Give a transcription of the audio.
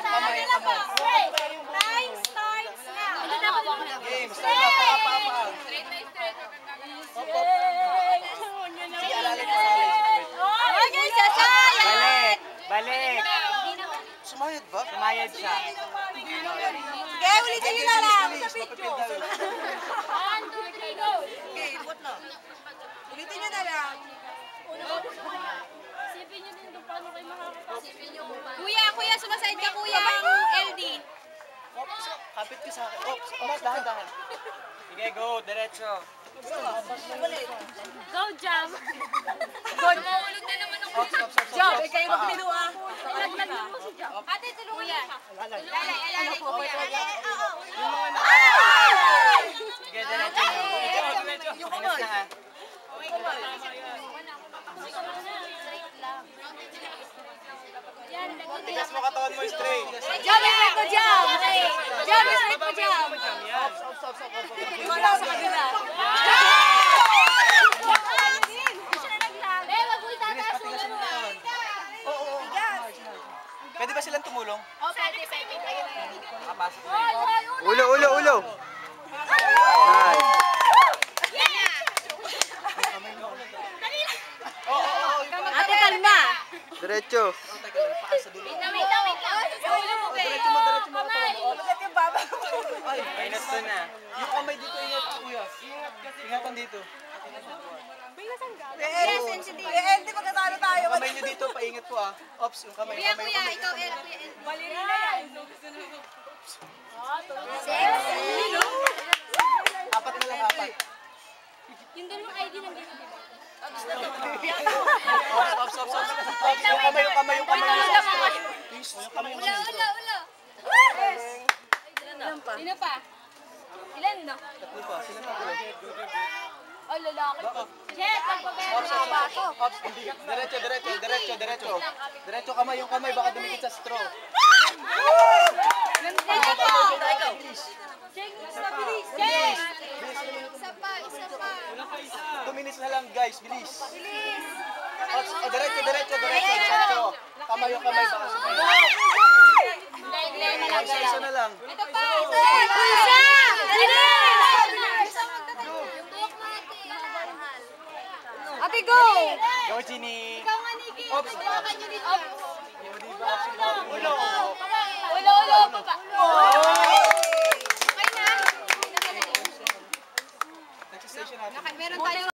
Kamay. Time starts now. Game, start na. Pa. Straight na straight. Sige, alalay ka sa akin. Okay, sasayad! Balik! Sumayad ba? Sumayad siya. Sige, ulitin nyo na lang. Bilis, mapipil daw. 1, 2, 3, go! Okay, ikot na. Ulitin nyo na lang. Sipin nyo din kung paano kayo makakapasok. Sipin nyo kung paano. Kuya, sumaside ka kuya. LD. Ops, kapit ka sa akin. Ops, dahan. Sige, go. Diretso. Go, Jam! Good. Maulog na naman ang Ops. Job, kayo magpilo ah. Ilaglag mo si Jam. Ate, tulungan niya. Alalay, kuya. Sige, diretso. Yung kamay. Tigas mo katawan mo straight. Job, straight ko, Job. Job, straight ko, Job. Ops. Wala sa kanila. Pwede ba silang tumulong? Oh, pwede. Kapasok na. Ulo. Nice. Ate, kalma. Diretso. Teka lang, paa sa dulo. Wait lang. Diretso mo. Ulit yung baba. Ay, Minus 2 na. yung kamay dito, ingat kuya. Ingatan dito. LD, magkatalo tayo. Yung kamay nyo dito, paingat po ah. Ops, yung kamay. Kuya, ikaw, LD. Ballerina yan. Apat na lang, apat. Yung dalawang ID ng dito, diba? Ops. Yung kamay. Please, yung kamay. Ulo. Sino pa? Ilan, no? Tatlo pa. Sila pa. Oh, lalaki. Jet, magpapera Ops. na baso. Ops. Diretso. Diretso kamay, yung kamay. Baka dumikit sa straw. Jet! Isa pa. 2 minutes na lang guys, bilis. Ops, diretso. Kamay yung kamay. Baka sumay. Isa na lang. Ito pa! Isa! Ate, go! Go, Ginny. Ikaw nga, Nikki. Ops. Hawakan nyo dito. Ulo. Ulo, baba. Next station natin. Meron tayo